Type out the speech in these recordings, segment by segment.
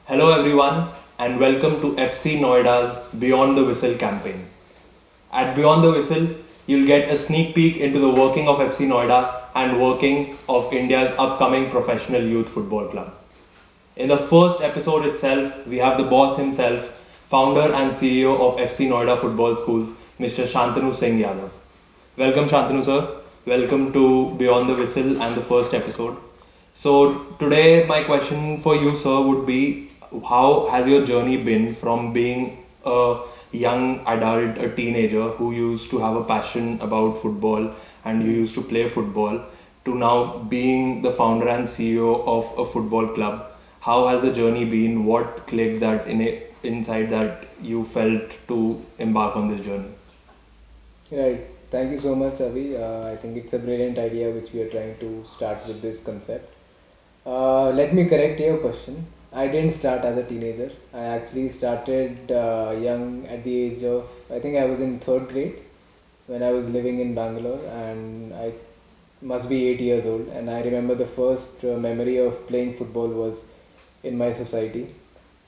Hello everyone and welcome to FC Noida's Beyond the Whistle campaign. At Beyond the Whistle, you'll get a sneak peek into the working of FC Noida and working of India's upcoming professional youth football club. In the first episode itself, we have the boss himself, founder and CEO of FC Noida Football Schools, Mr. Shantanu Singh Yadav. Welcome Shantanu sir. Welcome to Beyond the Whistle and the first episode. So today my question for you sir would be, how has your journey been from being a young adult, a teenager who used to have a passion about football and you used to play football, to now being the founder and CEO of a football club? How has the journey been? What clicked that inside that you felt to embark on this journey? Right. Thank you so much, Avi. I think it's a brilliant idea which we are trying to start with this concept. Let me correct your question. I didn't start as a teenager. I actually started young at the age of, I think I was in third grade when I was living in Bangalore, and I must be 8 years old. And I remember the first memory of playing football was in my society.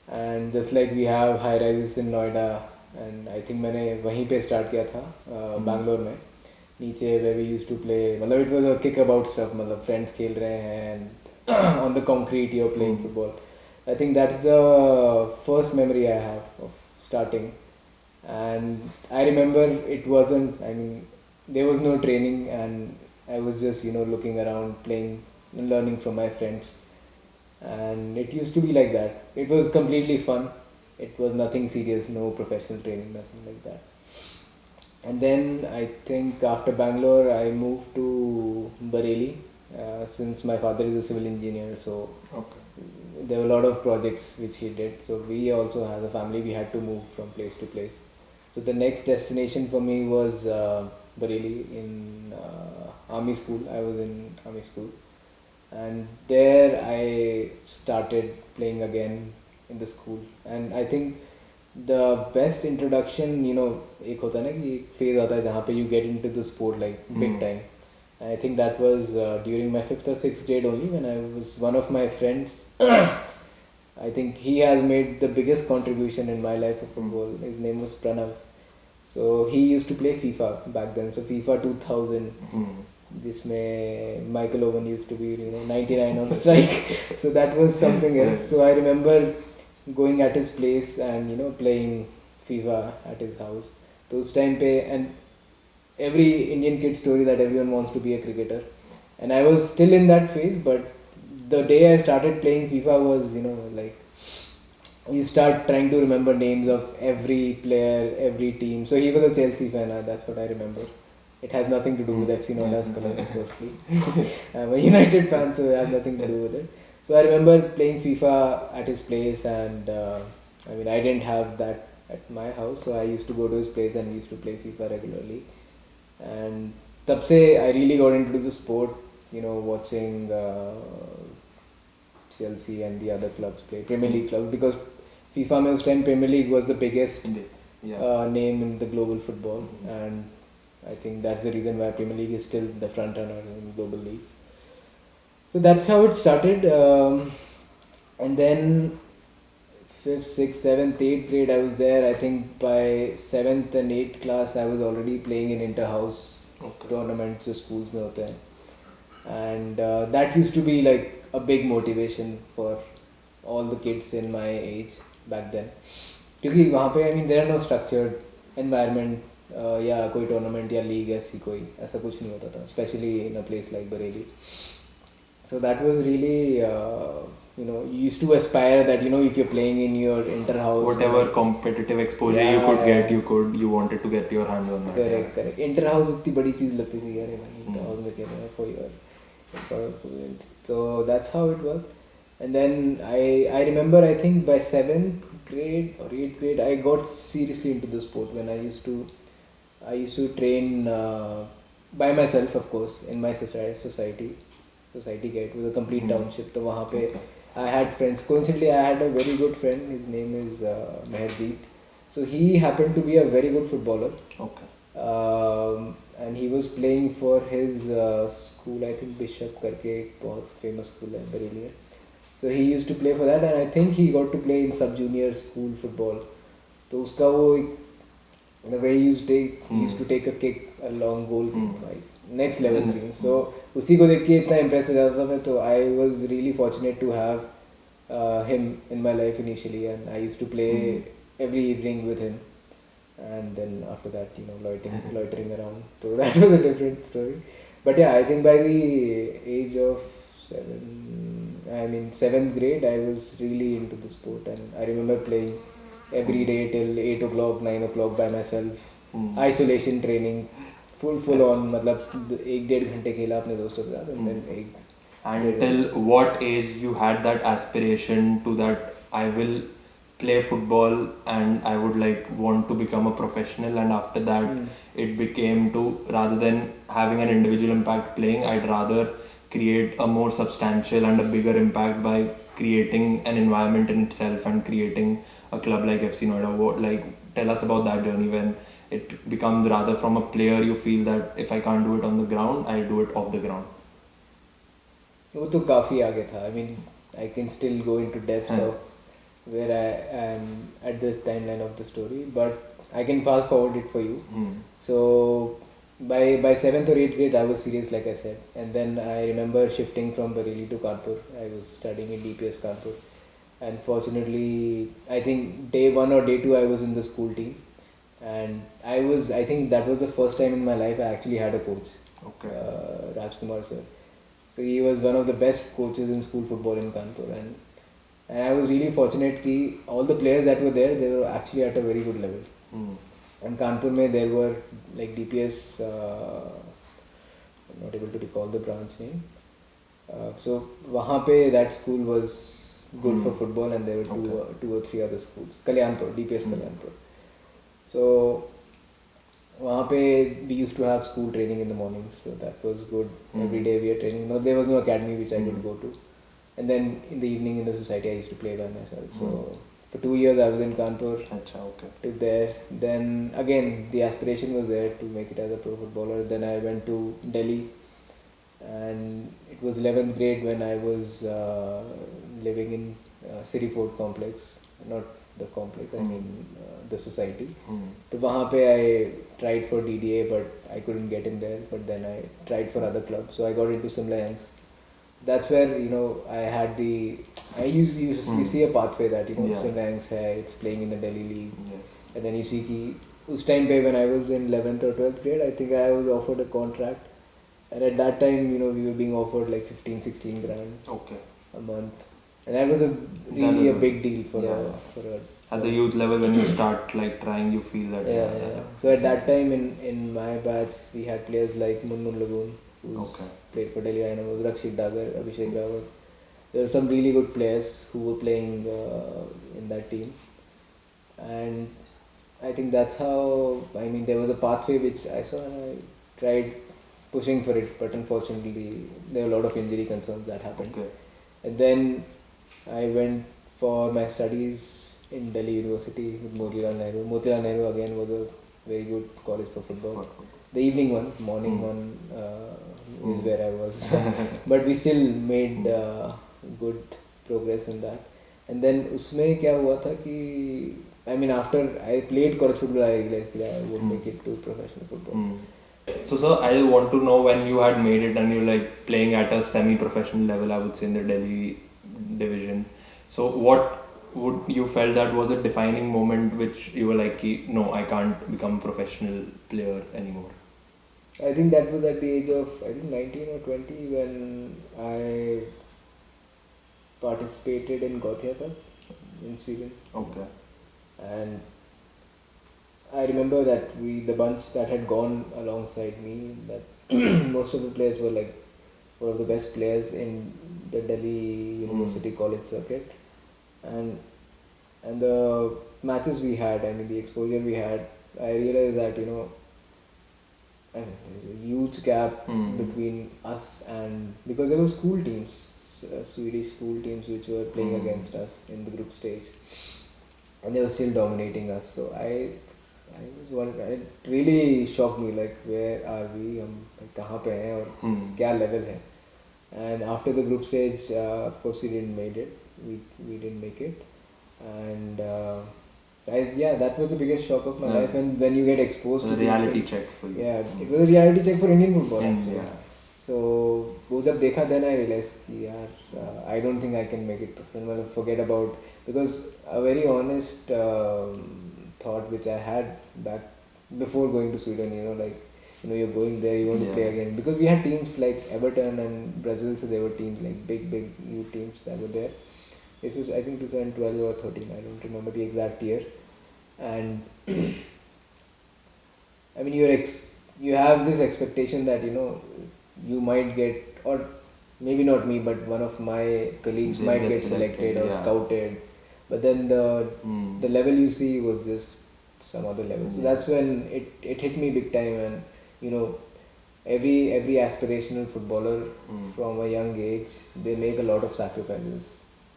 And just like we have high rises in Noida, and I think मैंने वहीं पे start किया था बैंगलोर में नीचे where we used to play, मतलब it was a kick about stuff, मतलब friends खेल रहे हैं and on the concrete you're playing football. I think that's the first memory I have of starting, and I remember it wasn't, I mean, there was no training, and I was just looking around, playing and learning from my friends, and it used to be like that. It was completely fun. It was nothing serious, no professional training, nothing like that. And then I think after Bangalore, I moved to Bareilly, since my father is a civil engineer. So Okay. there were a lot of projects which he did. So we also, as a family, we had to move from place to place. So the next destination for me was Bareilly in army school. I was in army school, and there I started playing again in the school. And I think the best introduction, एक होता है ना कि एक phase आता है जहाँ पे you get into the sport like big time. And I think that was during my 5th or 6th grade only, when I was one of my friends. I think he has made the biggest contribution in my life of football. His name was Pranav. So he used to play FIFA back then. So FIFA 2000, जिसमें Michael Owen used to be 99 on strike. So that was something else. So I remember going at his place and playing FIFA at his house. तो उस time पे, and every Indian kid story that everyone wants to be a cricketer, and I was still in that phase. But the day I started playing FIFA was like you start trying to remember names of every player, every team. So he was a Chelsea fan, that's what I remember. It has nothing to do with FC Noida's colours, firstly. I'm a United fan, so it has nothing to do with it. So I remember playing FIFA at his place, and I mean, I didn't have that at my house, so I used to go to his place and we used to play FIFA regularly. And तब से I really got into the sport, watching Chelsea and the other clubs play, Premier League clubs, because FIFA में उस time Premier League was the biggest name in the global football, and I think that's the reason why Premier League is still the front runner in global leagues. So that's how it started, and then 5th, 6th, 7th, 8th grade I was there. I think by 7th and 8th class I was already playing in inter-house tournaments जो schools में होते हैं, and that used to be like a big motivation for all the kids in my age back then. क्योंकि वहाँ पे I mean there are no structured environment या कोई tournament या league ऐसी कोई ऐसा कुछ नहीं होता था, especially in a place like Bareilly. So that was really you used to aspire that if you're playing in your inter-house, Whatever competitive exposure you could get, you wanted to get your hands on that. correct. Inter-house इतनी बड़ी चीज़ लगती थी यार, inter-house में खेल रहे हैं for your. So that's how it was. And then I remember, I think by 7th grade or 8th grade I got seriously into the sport, when I used to train by myself, of course, in my society gate. It was a complete township. तो वहाँ पे I had friends. Coincidentally, I had a very good friend. His name is Meherdeep. So he happened to be a very good footballer. Okay. And he was playing for his school. I think Bishop करके एक बहुत famous school है बरेली में. So he used to play for that, and I think he got to play in sub-junior school football. तो उसका वो the way he used to take a kick, a long goal kick, next level scene. So उसी को देख के इतना impressed हो जाता था मैं. तो I was really fortunate to have him in my life initially, and I used to play every evening with him. And then after that, loitering around. So that was a different story. But yeah, I think by the age of 7th grade, I was really into the sport, and I remember playing every day till 8 o'clock, 9 o'clock by myself. Isolation training, full on. मतलब 1-1.5 घंटे खेला अपने दोस्तों के साथ, and then And till what age you had that aspiration to that I will play football and I would like want to become a professional, and after that it became to, rather than having an individual impact playing, I'd rather create a more substantial and a bigger impact by creating an environment in itself and creating a club like FC Noida. Tell us about that journey when it becomes, rather from a player you feel that if I can't do it on the ground, I'll do it off the ground. वो तो काफ़ी आगे था. I mean, I can still go into depths of where I am at this timeline of the story, but I can fast forward it for you. So by 7th or 8th grade, I was serious, like I said, and then I remember shifting from Bareilly to Kanpur. I was studying in DPS Kanpur, and fortunately, I think day 1 or day 2, I was in the school team, and I think that was the first time in my life I actually had a coach. Okay. Rajkumar sir. So he was one of the best coaches in school football in Kanpur, and I was really fortunate that all the players that were there, they were actually at a very good level. And Kanpur mein there were like DPS, I'm not able to recall the branch name. So wahan pe that school was good for football, and there were two or three other schools. Kalyanpur, DPS Kalyanpur. So wahan pe we used to have school training in the mornings, so that was good. Every day we were training. No, there was no academy which I could go to. And then in the evening in the society, I used to play by myself. So for 2 years I was in Kanpur. To there. Then again the aspiration was there to make it as a pro footballer. Then I went to Delhi, and it was 11th grade when I was living in City Fort complex. Not the complex, I mean the society. So wahan pe I tried for DDA, but I couldn't get in there. But then I tried for other clubs. So I got into Simla Yanks. That's where I had you see a pathway that Simla Yanks hai, it's playing in the Delhi league. Yes. And then you see ki us time pe when I was in 11th or 12th grade, I think I was offered a contract, and at that time we were being offered like 15-16 grand a month, and that was really a big deal for a at the youth level. When you start like trying, you feel that So at that time in my batch, we had players like Munmun Lagoon, who played for Delhi Dynamos, Rakshit Dagar, Abhishek Rawat. There were some really good players who were playing in that team, and I think that's how, there was a pathway which I saw, and I tried pushing for it, but unfortunately there were a lot of injury concerns that happened. And then I went for my studies in Delhi University with Motilal Nehru. Motilal Nehru again was a very good college for football. The evening one, morning one is where I was. But we still made good progress in that. And then उसमें क्या हुआ था कि after I played college football, I realized that I would make it to professional football. So sir, I want to know, when you had made it and you like playing at a semi-professional level, I would say in the Delhi division. So what would you felt that was a defining moment which you were like, no, I can't become a professional player anymore? I think that was at the age of 19 or 20 when I participated in Gothia Cup in Sweden. Okay. And I remember that the bunch that had gone alongside me, that most of the players were like one of the best players in the Delhi University college circuit, and the matches we had, the exposure we had, I realized that there's a huge gap between us, and because there were school teams, Swedish school teams which were playing against us in the group stage, and they were still dominating us. So I was wondering, it really shocked me, like where are we, हम कहाँ पे हैं और क्या level है. And after the group stage, of course, we didn't made it. We didn't make it, and yeah, that was the biggest shock of my Yeah. life. And when you get exposed The to these reality things, check for you. yeah, it was a reality check for Indian football actually. Yeah. So वो जब देखा then I realized कि यार I don't think I can make it professional. मतलब forget about, because a very honest thought which I had back before going to Sweden, like you're going there, you want to play Yeah. again, because we had teams like Everton and Brazil, so there were teams like big youth teams that were there. This was I think 2012 or 13, I don't remember the exact year. And I mean you have this expectation that you might get, or maybe not me, but one of my colleagues They'll might get get selected, selected or yeah. scouted, but then the level you see was just some other level. So that's when it hit me big time. And every aspirational footballer from a young age, they make a lot of sacrifices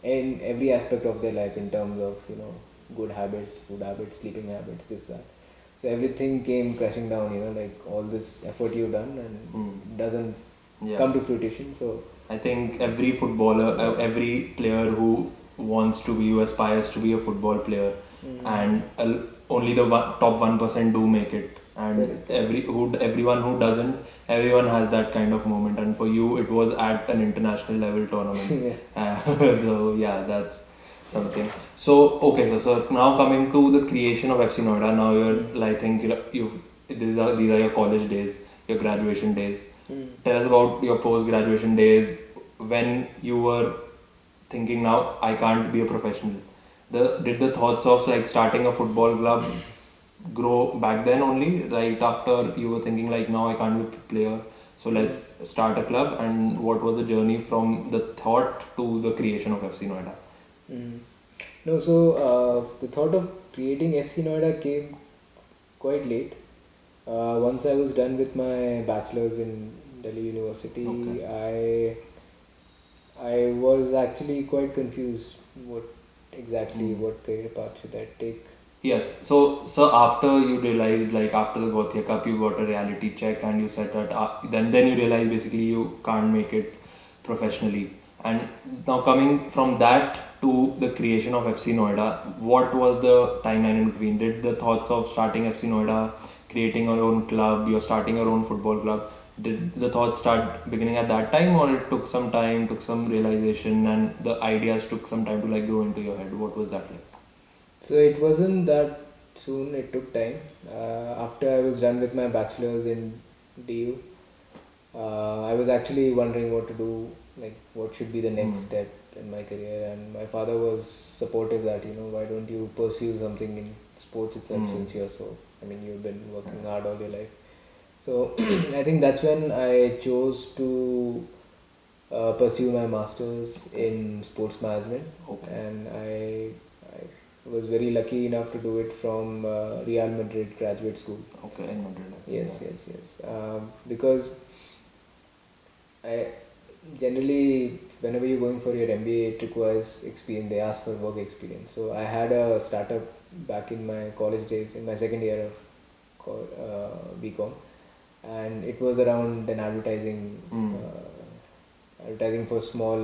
in every aspect of their life, in terms of good habits, food habits, sleeping habits, this that. So everything came crashing down, like all this effort you've done and doesn't Yeah. come to fruition. So I think every footballer, every player who wants to be, who aspires to be a football player, and only the top 1% do make it, and Correct. everyone who doesn't, everyone has that kind of moment. And for you, it was at an international level tournament. So yeah, that's something. So okay, so now coming to the creation of FC Noida. Now I think these are your college days, your graduation days. Tell us about your post-graduation days, when you were thinking, now I can't be a professional. Did the thoughts of like starting a football club grow back then only, right after you were thinking like, now I can't be a player, so let's start a club? And what was the journey from the thought to the creation of FC Noida? Mm. No, so the thought of creating FC Noida came quite late. Once I was done with my bachelor's in Delhi University, I was actually quite confused what career path should I take. Yes. So after you realized, like after the Gothia Cup, you got a reality check and you said that then you realized basically you can't make it professionally. And now coming from that to the creation of FC Noida, what was the timeline in between? Did the thoughts of starting FC Noida, creating your own club, you're starting your own football club, did the thoughts start beginning at that time, or it took some time, took some realization, and the ideas took some time to like grow into your head? What was that like? So it wasn't that soon, it took time. After I was done with my bachelor's in DU, I was actually wondering what to do, like what should be the next step in my career. And my father was supportive that, why don't you pursue something in sports itself, since you're so, I mean, you've been working hard all your life. So I think that's when I chose to pursue my master's in sports management. And I was very lucky enough to do it from Real Madrid Graduate School. Okay, in Madrid. Yes. Because I generally, whenever you're going for your MBA, it requires experience. They ask for work experience. So I had a startup back in my college days, in my second year of BCom, and it was around an advertising for small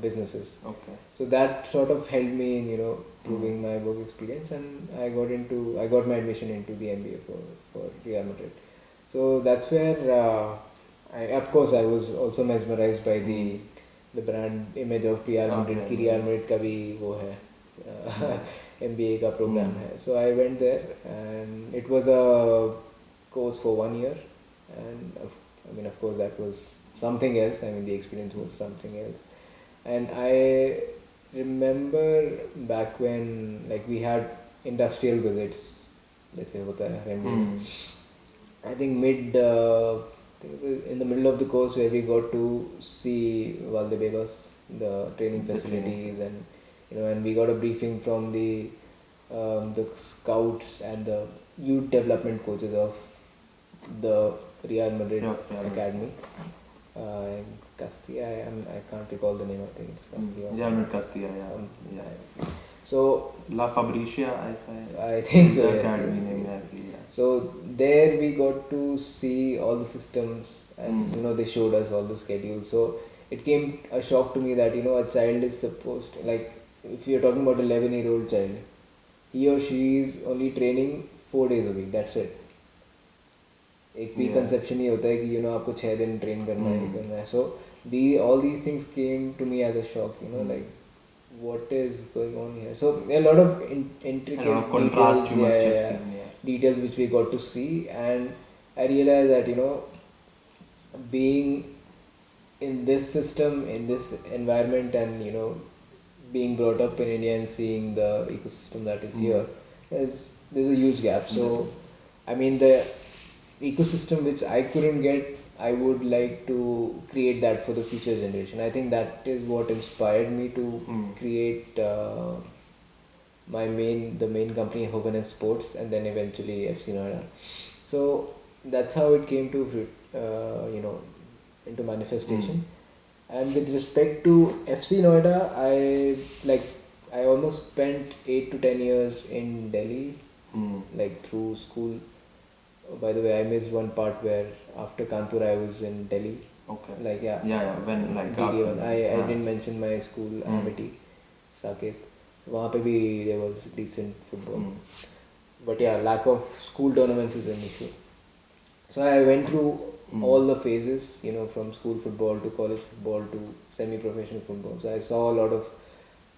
businesses. Okay. So that sort of helped me in proving my work experience, and I got my admission into the MBA for Real Madrid. So that's where of course I was also mesmerized by the brand image of Real Madrid. कि Real Madrid का भी वो है MBA का program है. So I went there, and it was a course for 1 year, and I mean, of course, that was something else. I mean, the experience was something else. And I remember back when, like, we had industrial visits, let's say, I think in the middle of the course, where we got to see Valdebebas, the training facilities, and we got a briefing from the scouts and the youth development coaches of the Real Madrid Academy. In Castilla, I can't recall the name. I think it's Castilla. Real Madrid Castilla, yeah. So La Fabricia, I think so. The Yes, academy yes. name, yeah. So there we got to see all the systems, and they showed us all the schedules. So it came a shock to me that a child is supposed, like, if you're talking about 11-year-old child, he or she is only training 4 days a week. That's it. एक preconception ये होता है कि आपको 6 दिन train करना है, करना है. So all these things came to me as a shock. Like, what is going on here? So there are a lot of intricate, a lot of contrast details, you must have seen. details which we got to see, and I realized that being in this system, in this environment, and being brought up in India and seeing the ecosystem that is here, there's a huge gap. So I mean, the ecosystem which I couldn't get, I would like to create that for the future generation. I think that is what inspired me to create the main company, Hogan Sports, and then eventually FC Noida. So that's how it came to into manifestation. And with respect to FC Noida, I almost spent 8 to 10 years in Delhi, like through school. By the way, I missed one part where after Kanpur I was in Delhi. Okay. Like, when like DD1. I didn't mention my school, Amity, Saket. वहाँ पे भी there was decent football. But yeah, lack of school tournaments is an issue. So I went through all the phases, from school football to college football to semi-professional football. So I saw a lot of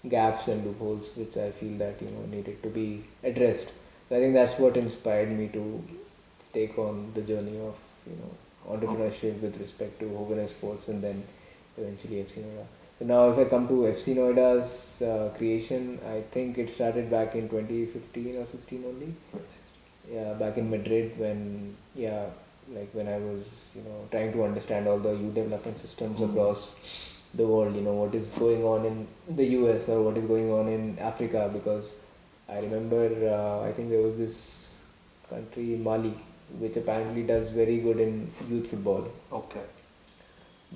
gaps and loopholes which I feel that needed to be addressed. So I think that's what inspired me to take on the journey of entrepreneurship with respect to Hogan Sports and then eventually FC Noida. So now if I come to FC Noida's creation, I think it started back in 2015 or 16 only. Yeah, back in Madrid when I was trying to understand all the youth development systems across the world, what is going on in the US or what is going on in Africa, because I remember I think there was this country, Mali, which apparently does very good in youth football. Okay.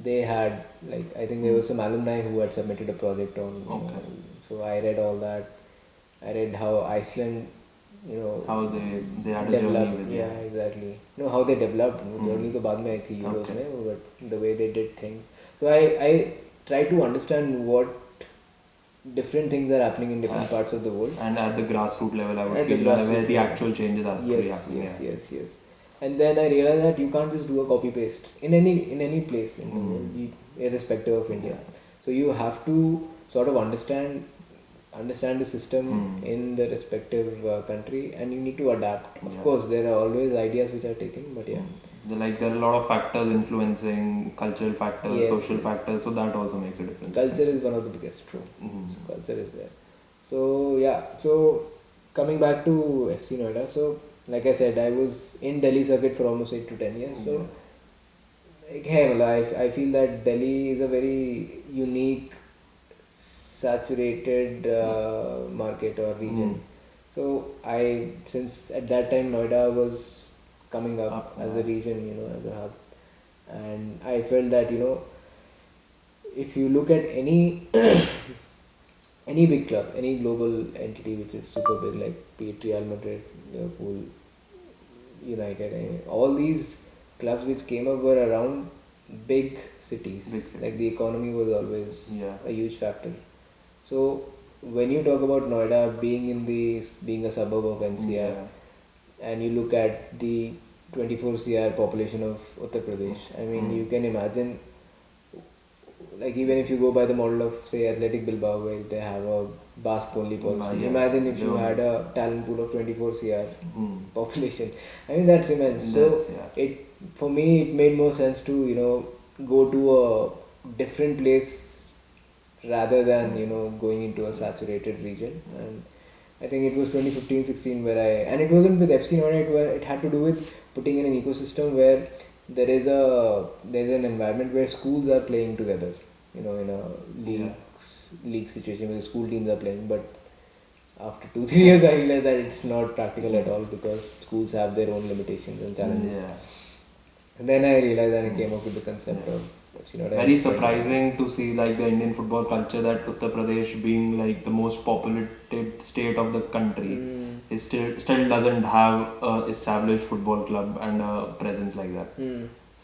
They had, I think there was some alumni who had submitted a project on. So I read all that. I read how Iceland, how they had a developed, journey with exactly. How they developed. Journey to बाद में आई थी Euros में, but the way they did things. So I try to understand what different things are happening in different parts of the world. And at the grassroots level, I would feel where the actual changes are happening. Yes. And then I realized that you can't just do a copy paste in any place in the world, irrespective of India. So you have to sort of understand the system in the respective country, and you need to adapt. Of course, there are always ideas which are taken, but yeah. There are a lot of factors influencing, cultural factors, social factors, so that also makes a difference. Culture is one of the biggest, true. So culture is there. So coming back to FC Noida, so like I said, I was in Delhi circuit for almost 8 to 10 years. So I feel that Delhi is a very unique, saturated market or region. So since at that time Noida was coming up as a region, as a hub, and I felt that if you look at any any big club, any global entity which is super big, like be it Real Madrid, Liverpool, United, all these clubs which came up were around big cities. Like the economy was always a huge factor. So when you talk about Noida being a suburb of NCR, and you look at the 24 CR population of Uttar Pradesh, I mean, you can imagine, like even if you go by the model of say Athletic Bilbao, where they have a Basque only policy, imagine if you had a talent pool of 24 CR population. I mean, that's immense. For me it made more sense to go to a different place rather than going into a saturated region. And I think it was 2015-16 where and it wasn't with FC Noida, it had to do with putting in an ecosystem where there's an environment where schools are playing together, in a league situation where school teams are playing. But after 2-3 years I realized that it's not practical at all, because schools have their own limitations and challenges. And then I realized that I came up with the concept of FC Noida. Very surprising to see the Indian football culture, that Uttar Pradesh being the most populated state of the country, it still doesn't have a established football club and a presence like that.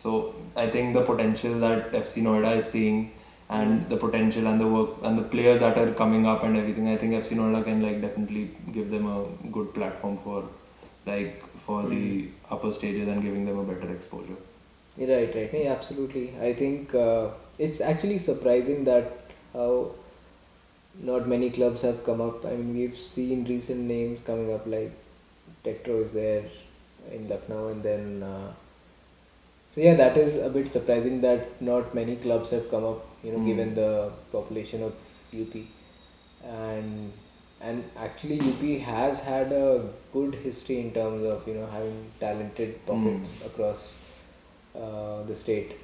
So I think the potential that FC Noida is seeing and the potential and the work and the players that are coming up and everything, I think FC Noida can like definitely give them a good platform for the upper stages and giving them a better exposure. Right, right. Yeah, absolutely. I think it's actually surprising that how not many clubs have come up. I mean, we've seen recent names coming up like Tektro is there in Lucknow, and then so yeah, that is a bit surprising that not many clubs have come up. Given the population of UP, and actually UP has had a good history in terms of having talented pockets across the state,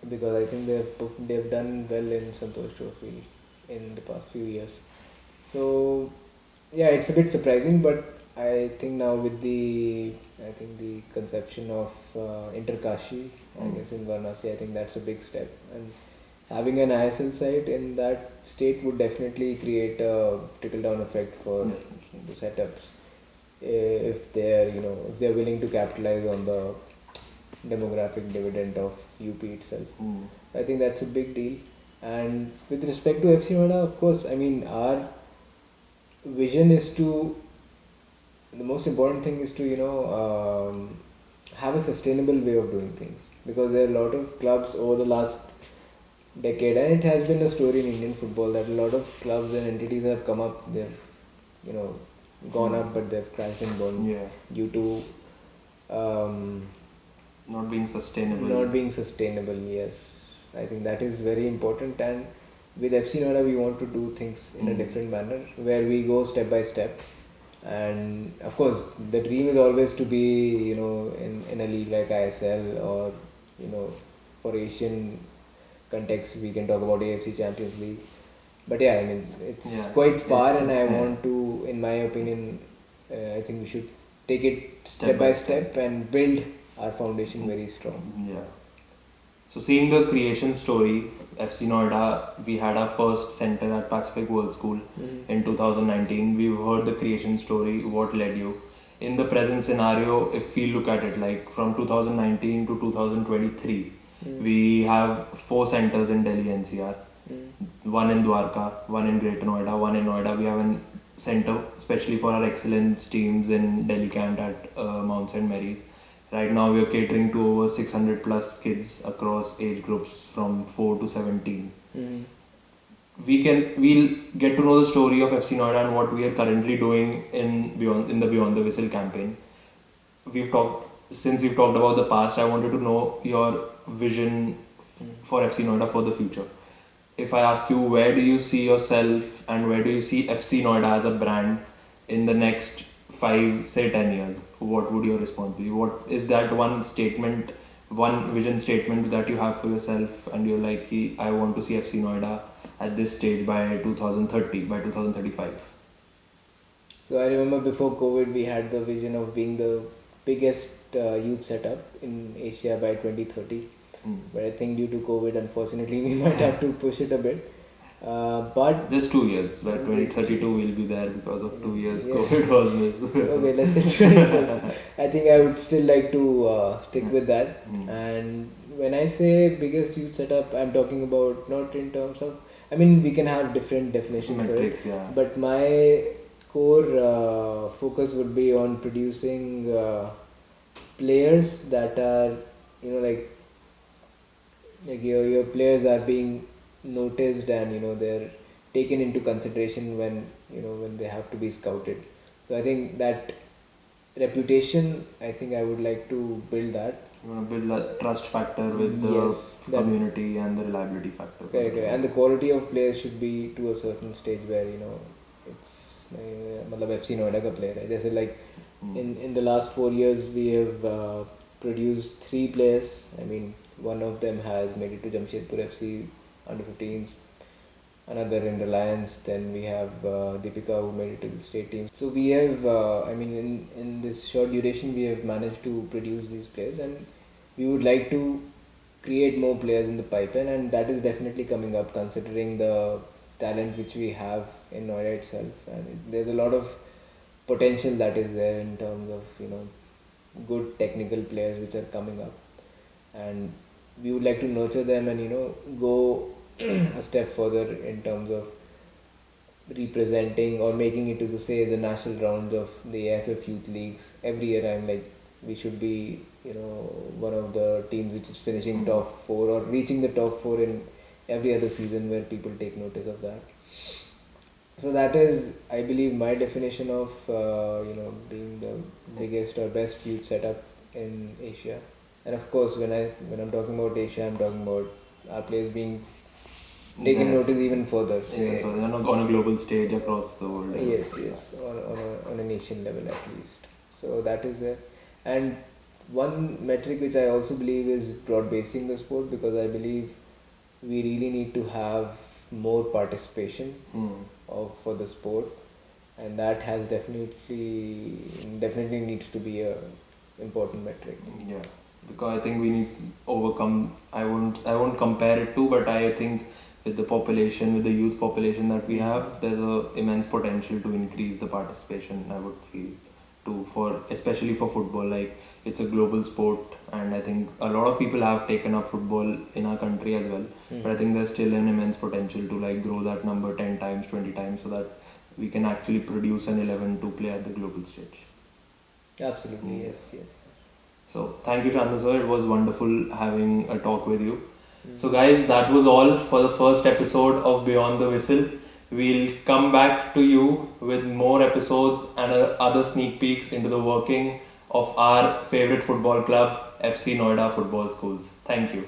because I think they've done well in Santosh Trophy in the past few years. So yeah, it's a bit surprising, but I think now with the conception of Interkashi, I guess in Varanasi, I think that's a big step, and having an ISL site in that state would definitely create a trickle down effect for the setups, if they're willing to capitalize on the demographic dividend of UP itself. I think that's a big deal. And with respect to FC Noida, of course, I mean, our vision is to, the most important thing is to, have a sustainable way of doing things. Because there are a lot of clubs over the last decade, and it has been a story in Indian football that a lot of clubs and entities have come up, they've, gone up, but they've crashed and burned due to Not being sustainable. not being sustainable. Yes, I think that is very important, and with FC Noida we want to do things in a different manner where we go step by step. And of course the dream is always to be in a league like ISL, or for Asian context we can talk about AFC Champions League. But yeah, I mean, it's quite far, and I want to, in my opinion, I think we should take it step by step and build our foundation very strong. Yeah. So seeing the creation story, FC Noida, we had our first center at Pacific World School in 2019. We've heard the creation story, what led you. In the present scenario, if we look at it, like from 2019 to 2023, we have 4 centers in Delhi NCR. One in Dwarka, one in Greater Noida, one in Noida. We have a center especially for our excellence teams in Delhi camped at Mount St. Mary's. Right now we are catering to over 600 plus kids across age groups from 4 to 17. We'll get to know the story of FC Noida and what we are currently doing in the Beyond the Whistle campaign. Since we've talked about the past, I wanted to know your vision for FC Noida for the future. If I ask you, where do you see yourself and where do you see FC Noida as a brand in the next 5, say 10 years, what would your response be? What is that one vision statement that you have for yourself and you're like, I want to see FC Noida at this stage by 2030, by 2035? So I remember before COVID we had the vision of being the biggest youth setup in Asia by 2030. But I think due to COVID, unfortunately, we might have to push it a bit. But just 2 years. By 2032, we'll be there because of 2 years. Yes. COVID was missed. Okay, let's say I think I would still like to stick with that. And when I say biggest youth setup, I'm talking about not in terms of. I mean, we can have different definitions metrics, for it. But my core focus would be on producing players that are, like your players are being noticed, and they're taken into consideration when they have to be scouted. So I think that reputation, I think I would like to build that. You want to build that trust factor with the community and the reliability factor. Correct. And the quality of players should be to a certain stage where it's FC Noida ka player hai. Jaise like in the last 4 years we have produced 3 players. I mean, one of them has made it to Jamshedpur FC under 15s, another in Reliance, then we have Deepika who made it to the state team. So we have, in this short duration we have managed to produce these players, and we would like to create more players in the pipeline, and that is definitely coming up considering the talent which we have in Noida itself. And there's a lot of potential that is there in terms of good technical players which are coming up. And we would like to nurture them and go a step further in terms of representing or making it to the say the national rounds of the AFF youth leagues. Every year I'm like, we should be one of the teams which is finishing top 4 or reaching the top 4 in every other season, where people take notice of that. So that is, I believe, my definition of being the biggest or best youth setup in Asia. And of course, when I'm talking about Asia, I'm talking about our place being taken There. notice even further. Even further, on a global stage across the world. Yes, on a nation level at least. So that is there. And one metric which I also believe is broad basing the sport, because I believe we really need to have more participation for the sport, and that has definitely needs to be a important metric. Yeah, because I think we need overcome. I won't compare it to, but I think with the population, with the youth population that we have, there's a immense potential to increase the participation. I would feel especially for football. Like, it's a global sport, and I think a lot of people have taken up football in our country as well. But I think there's still an immense potential to like grow that number 10 times, 20 times, so that we can actually produce an 11 to play at the global stage. Absolutely, yes. So thank you, Shantanu sir. It was wonderful having a talk with you. So guys, that was all for the first episode of Beyond the Whistle. We'll come back to you with more episodes and other sneak peeks into the working of our favorite football club, FC Noida Football Schools. Thank you.